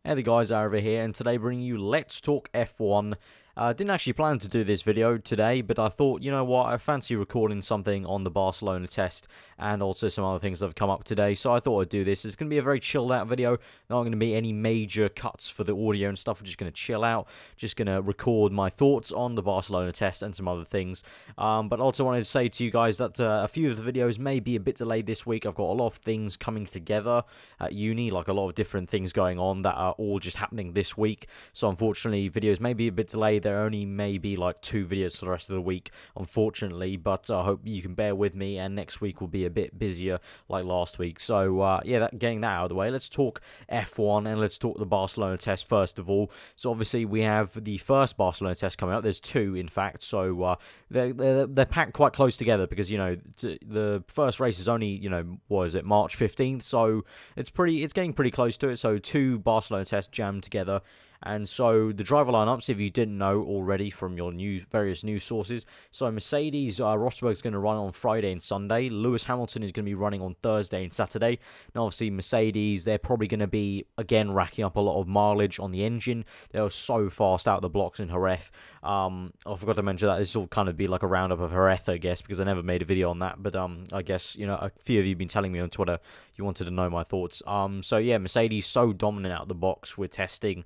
Hey the guys, aarava here, and today bringing you Let's Talk F1. Didn't actually plan to do this video today, but I thought, you know what, I fancy recording something on the Barcelona test, and also some other things that have come up today, so I thought I'd do this. It's going to be a very chilled out video, not going to be any major cuts for the audio and stuff. We're just going to chill out, just going to record my thoughts on the Barcelona test and some other things. But also wanted to say to you guys that a few of the videos may be a bit delayed this week. I've got a lot of things coming together at uni, like a lot of different things going on that are all just happening this week, so unfortunately videos may be a bit delayed. There only may be like 2 videos for the rest of the week, unfortunately, but I hope you can bear with me, and next week will be a bit busier like last week. So yeah, getting that out of the way, let's talk F1 and let's talk the Barcelona test first of all. So obviously we have the first Barcelona test coming up. There's two, in fact, so they're packed quite close together because, you know, the first race is only, you know, what is it, March 15th, so it's getting pretty close to it. So two Barcelona tests jammed together. And so the driver lineups, if you didn't know already from your various news sources, so Mercedes, Rosberg's going to run on Friday and Sunday. Lewis Hamilton is going to be running on Thursday and Saturday. Now, obviously, Mercedes, they're probably going to be, again, racking up a lot of mileage on the engine. They were so fast out of the blocks in Jerez. I forgot to mention that this will kind of be like a roundup of Jerez, I guess, because I never made a video on that. But I guess, you know, a few of you have been telling me on Twitter you wanted to know my thoughts. So yeah, Mercedes so dominant out of the box with testing.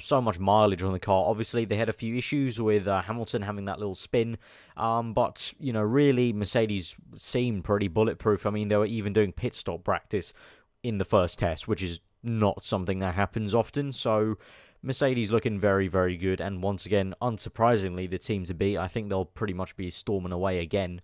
So much mileage on the car. Obviously, they had a few issues with Hamilton having that little spin. But, you know, really, Mercedes seemed pretty bulletproof. I mean, they were even doing pit stop practice in the first test, which is not something that happens often. So Mercedes looking very, very good, and once again, unsurprisingly, the team to beat. I think they'll pretty much be storming away again.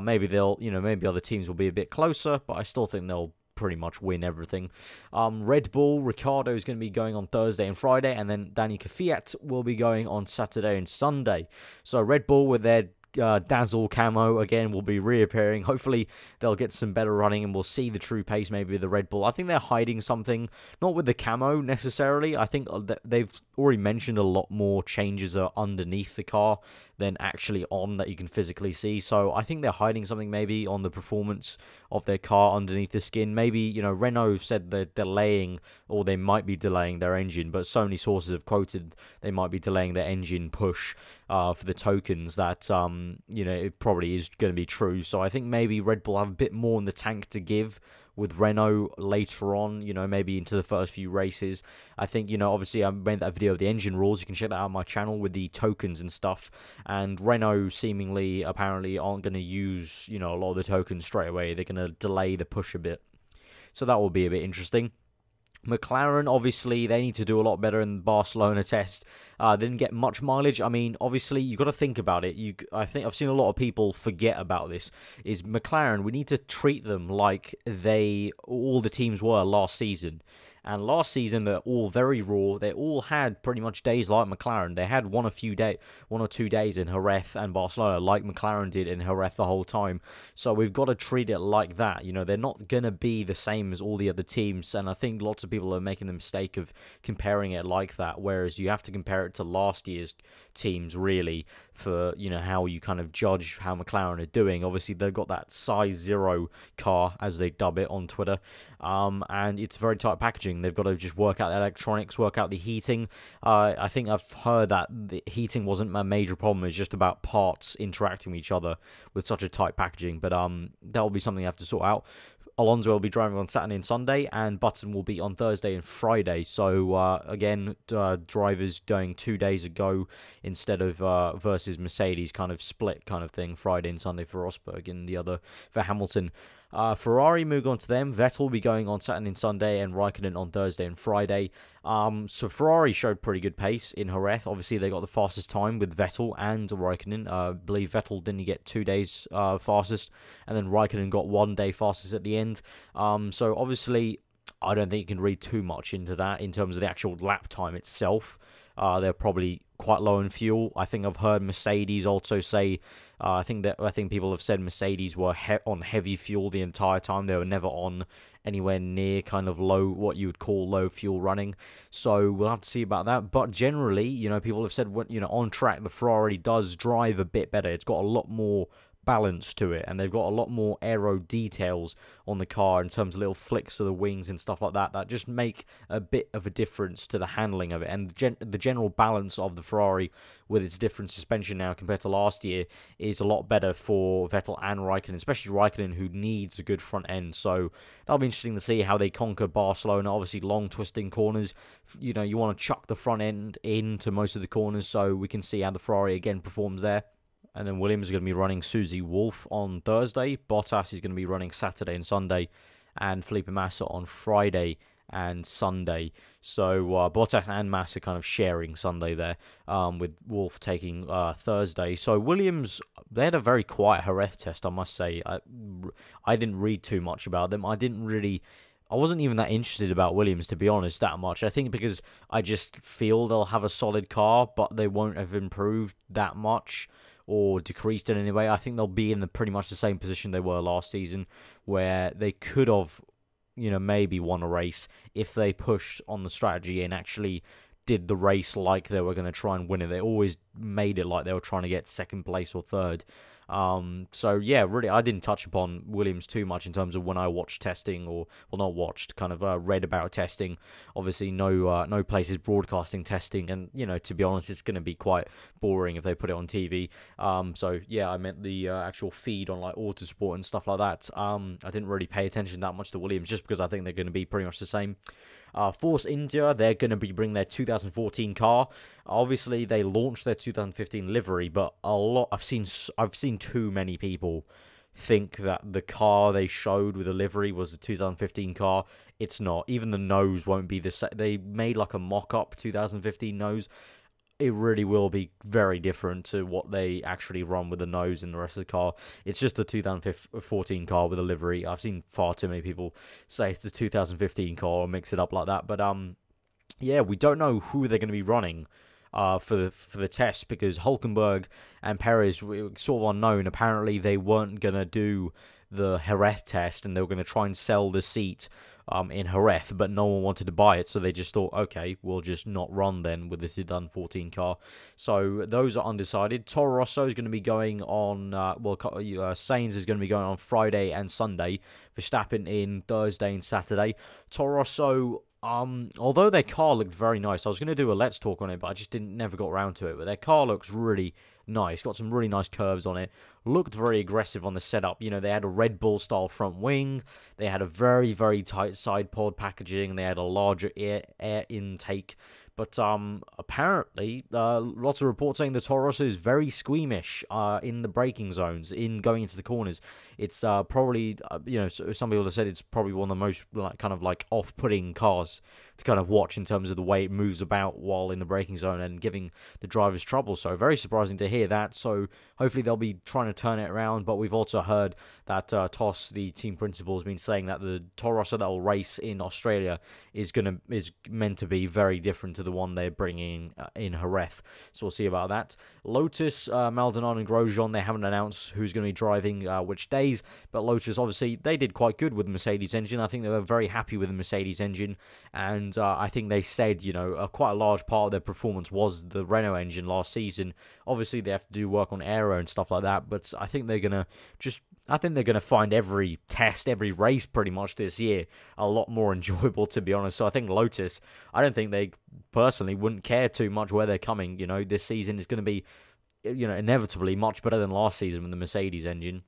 Maybe they'll, you know, maybe other teams will be a bit closer, but I still think they'll pretty much win everything. Red Bull, Ricciardo is going to be going on Thursday and Friday, and then Danny Kvyat will be going on Saturday and Sunday. So Red Bull with their Dazzle camo again will be reappearing. Hopefully they'll get some better running and we'll see the true pace maybe with the Red Bull. I think they're hiding something, not with the camo necessarily. I think they've already mentioned a lot more changes are underneath the car than actually on that you can physically see. So I think they're hiding something maybe on the performance of their car underneath the skin. Maybe, you know, Renault said they're delaying, or they might be delaying their engine, but so many sources have quoted they might be delaying their engine push for the tokens that, you know, it probably is going to be true. So I think maybe Red Bull have a bit more in the tank to give with Renault later on, you know, maybe into the first few races. I think, you know, obviously I made that video of the engine rules. You can check that out on my channel with the tokens and stuff. And Renault seemingly, apparently, aren't going to use, you know, a lot of the tokens straight away. They're going to delay the push a bit. So that will be a bit interesting. Mclaren, obviously, they need to do a lot better in the Barcelona test. They didn't get much mileage. I mean, obviously, you've got to think about it. I think I've seen a lot of people forget about this. Is McLaren, we need to treat them like all the teams were last season. And last season, they're all very raw. They all had pretty much days like McLaren. They had one or 2 days in Jerez and Barcelona, like McLaren did in Jerez the whole time. So we've got to treat it like that. You know, they're not going to be the same as all the other teams. And I think lots of people are making the mistake of comparing it like that. Whereas you have to compare it to last year's teams, really, for, you know, how you kind of judge how McLaren are doing. Obviously, they've got that size 0 car, as they dub it on Twitter. And it's very tight packaging. They've got to just work out the electronics, work out the heating. I think I've heard that the heating wasn't a major problem. It's just about parts interacting with each other with such a tight packaging. But that'll be something you have to sort out. Alonso will be driving on Saturday and Sunday, and Button will be on Thursday and Friday. So, again, drivers going 2 days ago instead of versus Mercedes, kind of split kind of thing, Friday and Sunday for Rosberg and the other for Hamilton. Ferrari, moving on to them. Vettel will be going on Saturday and Sunday, and Raikkonen on Thursday and Friday. So Ferrari showed pretty good pace in Jerez. Obviously, they got the fastest time with Vettel and Raikkonen. I believe Vettel didn't get 2 days fastest, and then Raikkonen got 1 day fastest at the end. So obviously, I don't think you can read too much into that in terms of the actual lap time itself. They're probably quite low in fuel. I think I've heard Mercedes also say, I think people have said Mercedes were on heavy fuel the entire time. They were never on anywhere near kind of low, what you would call low fuel running. So we'll have to see about that. But generally, you know, people have said, you know, on track, the Ferrari does drive a bit better. It's got a lot more balance to it, and they've got a lot more aero details on the car in terms of little flicks of the wings and stuff like that just make a bit of a difference to the handling of it, and the general balance of the Ferrari with its different suspension now compared to last year is a lot better for Vettel and Raikkonen, especially Raikkonen, who needs a good front end. So that'll be interesting to see how they conquer Barcelona. Obviously, long twisting corners, you know, you want to chuck the front end into most of the corners, so we can see how the Ferrari again performs there. And then Williams is going to be running Susie Wolff on Thursday. Bottas is going to be running Saturday and Sunday. And Felipe Massa on Friday and Sunday. So Bottas and Massa kind of sharing Sunday there, with Wolff taking Thursday. So Williams, they had a very quiet Jerez test, I must say. I didn't read too much about them. I wasn't even that interested about Williams, to be honest, that much. I think because I just feel they'll have a solid car, but they won't have improved that much or decreased in any way. I think they'll be in pretty much the same position they were last season, where they could have, you know, maybe won a race if they pushed on the strategy and actually did the race like they were going to try and win it. They always made it like they were trying to get second place or third. So yeah, really, I didn't touch upon Williams too much in terms of when I watched testing, or well, not watched, kind of read about testing. Obviously, no place is broadcasting testing, and you know, to be honest, it's going to be quite boring if they put it on TV. So yeah, I meant the actual feed on like Autosport and stuff like that. I didn't really pay attention that much to Williams, just because I think they're going to be pretty much the same. Force India, they're going to be bringing their 2014 car. Obviously, they launched their 2015 livery, but I've seen too many people think that the car they showed with the livery was the 2015 car. It's not. Even the nose won't be the same. They made like a mock-up 2015 nose. It really will be very different to what they actually run with the nose and the rest of the car. It's just the 2014 car with a livery. I've seen far too many people say it's the 2015 car or mix it up like that. But yeah, we don't know who they're going to be running for the test, because Hülkenberg and Perez were sort of unknown. Apparently, they weren't going to do the Jerez test, and they were going to try and sell the seat in Jerez, but no one wanted to buy it, so they just thought, okay, we'll just not run then with the 2014 car. So those are undecided. Toro Rosso is going to be going on, Sainz is going to be going on Friday and Sunday. Verstappen in Thursday and Saturday. Toro Rosso, although their car looked very nice, I was going to do a Let's Talk on it, but I just never got around to it. But their car looks really nice, got some really nice curves on it, looked very aggressive on the setup. You know, they had a Red Bull style front wing, they had a very, very tight side pod packaging, they had a larger air intake. But apparently, lots of reports saying the Toro Rosso is very squeamish in the braking zones, in going into the corners. It's probably, some people have said it's probably one of the most kind of off-putting cars to kind of watch in terms of the way it moves about while in the braking zone and giving the drivers trouble. So very surprising to hear that. So hopefully they'll be trying to turn it around. But we've also heard that Toss, the team principal, has been saying that the Toro Rosso that will race in Australia is meant to be very different to the one they're bringing in Jerez. So we'll see about that. Lotus, Maldonado and Grosjean, they haven't announced who's going to be driving which days, but Lotus, obviously, they did quite good with the Mercedes engine. I think they were very happy with the Mercedes engine, and I think they said, quite a large part of their performance was the Renault engine last season. Obviously, they have to do work on aero and stuff like that, but I think they're going to find every test, every race pretty much this year a lot more enjoyable, to be honest. So I think Lotus, I don't think they personally wouldn't care too much where they're coming. This season is going to be, inevitably much better than last season with the Mercedes engine.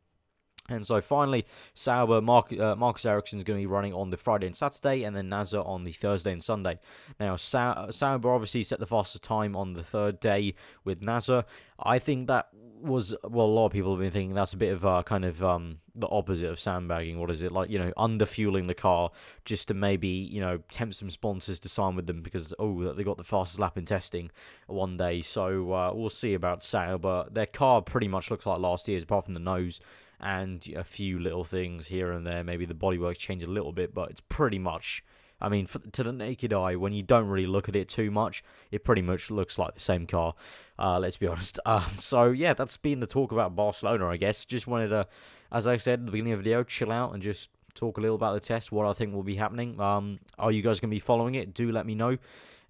And so finally, Sauber, Marcus Ericsson is going to be running on the Friday and Saturday, and then Nasser on the Thursday and Sunday. Now, Sauber obviously set the fastest time on the third day with Nasser. I think that was, a lot of people have been thinking that's a bit of the opposite of sandbagging. What is it, underfueling the car just to maybe, tempt some sponsors to sign with them because, they got the fastest lap in testing one day. So we'll see about Sauber. Their car pretty much looks like last year's, apart from the nose and a few little things here and there. Maybe the bodywork's changed a little bit, but it's pretty much, to the naked eye, when you don't really look at it too much, it pretty much looks like the same car, let's be honest. So yeah, that's been the talk about Barcelona, I guess. Just wanted to, as I said at the beginning of the video, chill out and just talk a little about the test, what I think will be happening. Are you guys going to be following it? Do let me know.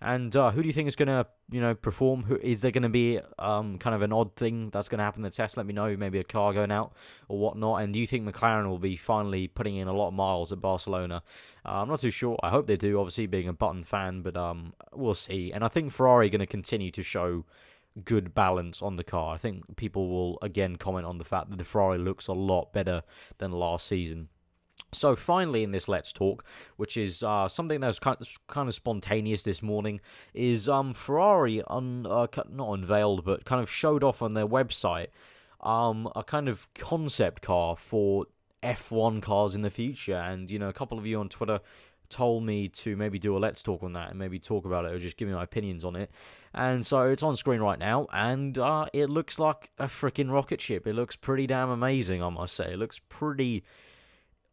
And who do you think is going to, perform? Is there going to be kind of an odd thing that's going to happen in the test? Let me know, maybe a car going out or whatnot. And do you think McLaren will be finally putting in a lot of miles at Barcelona? I'm not too sure. I hope they do, obviously, being a Button fan, but we'll see. And I think Ferrari are going to continue to show good balance on the car. I think people will, again, comment on the fact that the Ferrari looks a lot better than last season. So finally in this Let's Talk, which is something that was kind of spontaneous this morning, is Ferrari not unveiled, but kind of showed off on their website a kind of concept car for F1 cars in the future. And, a couple of you on Twitter told me to maybe do a Let's Talk on that and maybe talk about it or just give me my opinions on it. And so it's on screen right now, and it looks like a freaking rocket ship. It looks pretty damn amazing, I must say. It looks pretty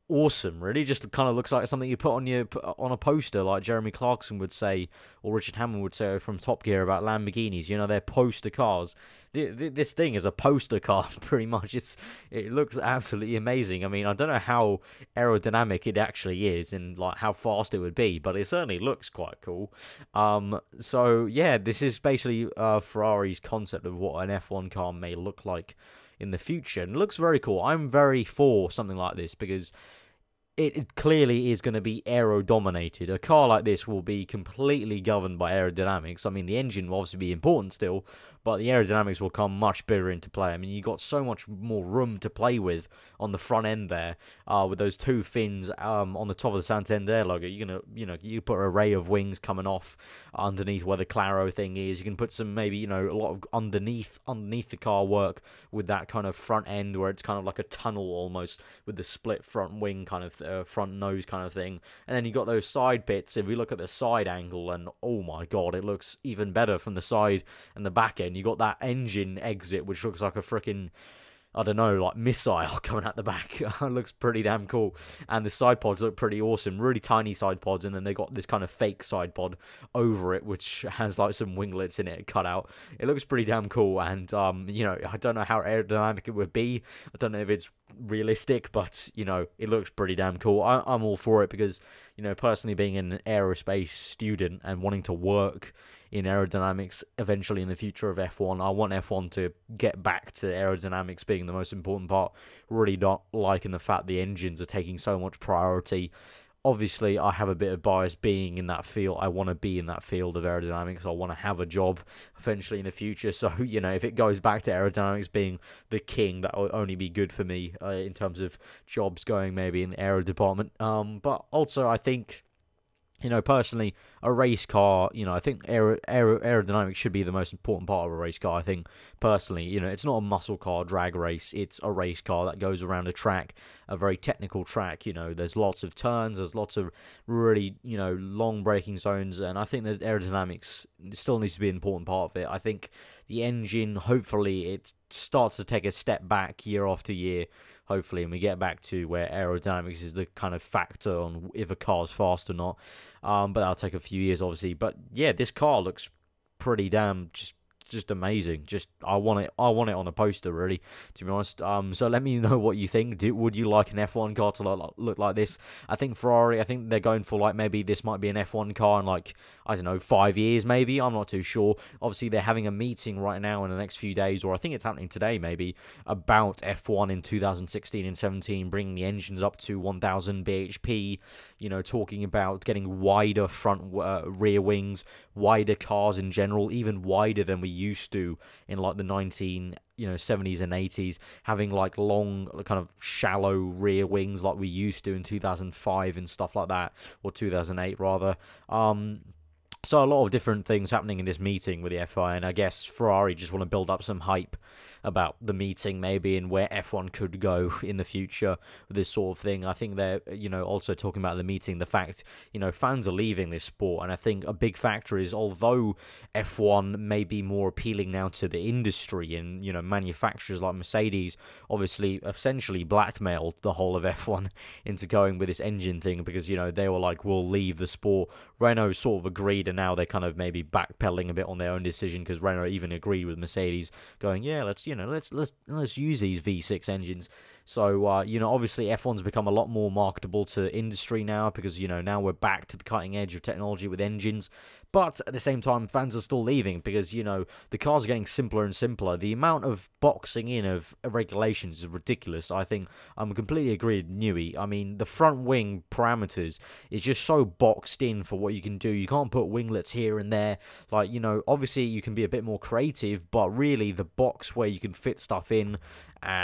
awesome, really. Just kind of looks like something you put on a poster, like Jeremy Clarkson would say, or Richard Hammond would say from Top Gear about Lamborghinis. They're poster cars. This thing is a poster car, pretty much. It looks absolutely amazing. I mean, I don't know how aerodynamic it actually is and like how fast it would be, but it certainly looks quite cool. So yeah, this is basically Ferrari's concept of what an F1 car may look like in the future, and it looks very cool. I'm very for something like this because it clearly is going to be aero-dominated. A car like this will be completely governed by aerodynamics. I mean, the engine will obviously be important still, but the aerodynamics will come much bigger into play. I mean, you've got so much more room to play with on the front end there, with those two fins on the top of the Santander logo. You put an array of wings coming off underneath where the Claro thing is. You can put some maybe, a lot of underneath the car work with that kind of front end where it's kind of like a tunnel almost with the split front wing kind of front nose kind of thing. And then you got those side bits. If we look at the side angle, and oh my god, it looks even better from the side and the back end. You got that engine exit, which looks like a freaking, I don't know, like missile coming out the back. It looks pretty damn cool. And the side pods look pretty awesome. Really tiny side pods, and then they got this kind of fake side pod over it, which has like some winglets in it cut out. It looks pretty damn cool, and I don't know how aerodynamic it would be. I don't know if it's realistic, but it looks pretty damn cool. I'm all for it because, personally being an aerospace student and wanting to work in aerodynamics eventually in the future of F1. I want F1 to get back to aerodynamics being the most important part. Really not liking the fact the engines are taking so much priority. Obviously, I have a bit of bias being in that field. I want to be in that field of aerodynamics. I want to have a job eventually in the future. So, if it goes back to aerodynamics being the king, that will only be good for me in terms of jobs going maybe in the aero department. But also, I think, personally, a race car, I think aerodynamics should be the most important part of a race car. I think, personally, it's not a muscle car drag race. It's a race car that goes around a track, a very technical track. There's lots of turns. There's lots of really, long braking zones. And I think that aerodynamics still needs to be an important part of it. I think the engine, hopefully, it starts to take a step back year after year, hopefully, and we get back to where aerodynamics is the kind of factor on if a car's fast or not. But that'll take a few years, obviously. But yeah, this car looks pretty damn just amazing. I want it on a poster, really, to be honest. So let me know what you think. Would you like an F1 car to look like this? I think Ferrari, I think they're going for like maybe this might be an F1 car in like, I don't know, 5 years maybe. I'm not too sure. Obviously, they're having a meeting right now in the next few days, or I think it's happening today maybe, about F1 in 2016 and 17, bringing the engines up to 1000 bhp, talking about getting wider front rear wings, wider cars in general, even wider than we used to in like the 70s and 80s, having like long kind of shallow rear wings like we used to in 2005 and stuff like that, or 2008 rather. So a lot of different things happening in this meeting with the FIA, and I guess Ferrari just want to build up some hype about the meeting maybe and where F1 could go in the future with this sort of thing. I think they're, also talking about the meeting, the fact, fans are leaving this sport, and I think a big factor is although F1 may be more appealing now to the industry and, manufacturers like Mercedes obviously essentially blackmailed the whole of F1 into going with this engine thing because, they were like, we'll leave the sport. Renault sort of agreed, and now they're kind of maybe backpedaling a bit on their own decision because Renault even agreed with Mercedes going, yeah, let's use these V6 engines. So, you know, obviously F1's become a lot more marketable to industry now because, you know, now we're back to the cutting edge of technology with engines. But at the same time, fans are still leaving because, you know, the cars are getting simpler and simpler. The amount of boxing in of regulations is ridiculous. I think I'm completely agreed with Newey. I mean, the front wing parameters is just so boxed in for what you can do. You can't put winglets here and there. Like, you know, obviously you can be a bit more creative, but really the box where you can fit stuff in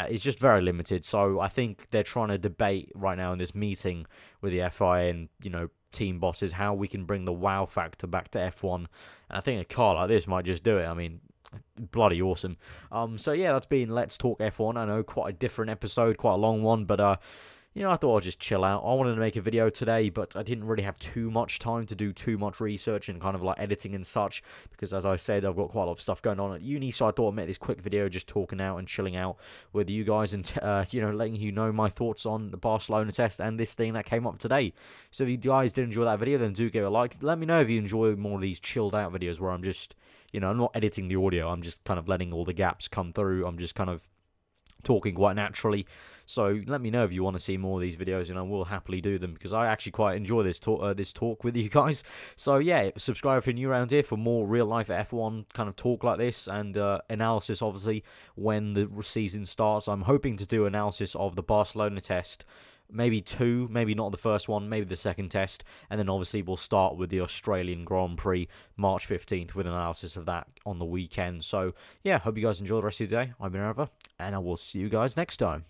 is just very limited. So I think they're trying to debate right now in this meeting with the FIA and, you know, team bosses how we can bring the wow factor back to F1. And I think a car like this might just do it. I mean, bloody awesome. So yeah, that's been Let's Talk F1. I know, quite a different episode, quite a long one, but you know, I thought I'd just chill out. I wanted to make a video today, but I didn't really have too much time to do too much research and kind of like editing and such, because as I said, I've got quite a lot of stuff going on at uni, so I thought I'd make this quick video just talking out and chilling out with you guys and, you know, letting you know my thoughts on the Barcelona test and this thing that came up today. So if you guys did enjoy that video, then do give it a like. Let me know if you enjoy more of these chilled out videos where I'm just, you know, I'm not editing the audio, I'm just kind of letting all the gaps come through. I'm just kind of talking quite naturally. So let me know if you want to see more of these videos, and I will happily do them because I actually quite enjoy this talk with you guys. So yeah, subscribe if you're new around here for more real life F1 kind of talk like this, and analysis obviously when the season starts. I'm hoping to do analysis of the Barcelona test. Maybe two, maybe not the first one, maybe the second test, and then obviously we'll start with the Australian Grand Prix March 15th with analysis of that on the weekend. So yeah, hope you guys enjoy the rest of your day. I've been aarava, and I will see you guys next time.